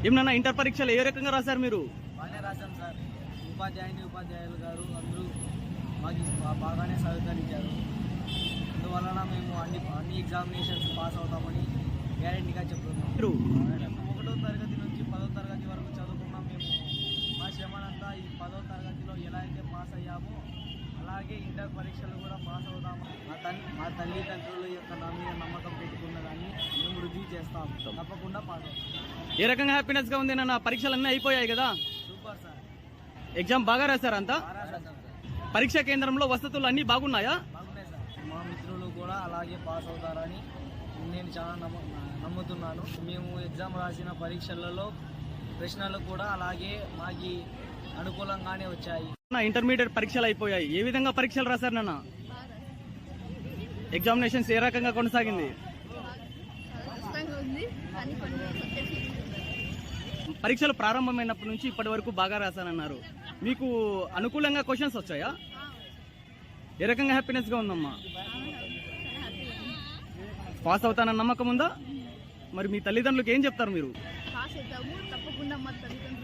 ఏమన్నా ఇంటర్ పరీక్షలు ఏ రకంగా రాశారు మీరు? బాగానే రాశాం సార్. ఉపాధ్యాయులు గారు అందరూ మాకు బాగానే సహకరించారు. అందువలన మేము అన్ని ఎగ్జామినేషన్స్ పాస్ అవుతామని గ్యారెంటీగా చెప్తున్నాం. 1వ తరగతి నుంచి 10వ తరగతి వరకు చదువుకున్నాం. మేము మా శ్రమనంతా ఈ 10వ తరగతిలో ఎలా అయితే పాస్ అయ్యామో అలాగే ఇంటర్ పరీక్షలు కూడా పాస్ అవుతాము. మా తల్లిదండ్రుల యొక్క నా మీద నమ్మకం పెట్టుకున్న దాన్ని మేము రుజువు చేస్తాం. తప్పకుండా పాస్ అవుతాం. ఏ రకంగా హ్యాపీనెస్ గా ఉంది నాన్న? పరీక్షలు అన్నీ అయిపోయాయి కదా? Super sir. ఎగ్జామ్ బాగా రాశారు అంతా? పరీక్షా కేంద్రంలో వసతులు అన్ని బాగున్నాయా? బాగున్నాయి సార్. మా మిత్రులు కూడా అలాగే పాస్ అవుతారని నేను చాలా నమ్ముతున్నాను. మేము ఎగ్జామ్ రాసిన పరీక్షలలో ప్రశ్నలు కూడా అలాగే మాకి అనుకూలంగానే వచ్చాయి. ఇంటర్మీడియట్ పరీక్షలు అయిపోయాయి. ఏ విధంగా పరీక్షలు రాశారు నాన్న? ఎగ్జామినేషన్స్ ఏ రకంగా కొనసాగింది? పరీక్షలు ప్రారంభమైనప్పటి నుంచి ఇప్పటి వరకు బాగా రాశానన్నారు. మీకు అనుకూలంగా క్వశ్చన్స్ వచ్చాయా? ఏ రకంగా హ్యాపీనెస్ గా ఉందమ్మా? పాస్ అవుతానన్న నమ్మకం ఉందా? మరి మీ తల్లిదండ్రులకు ఏం చెప్తారు మీరు? పాస్ అవుతాము తప్పకుండా. మా తల్లిదండ్రులు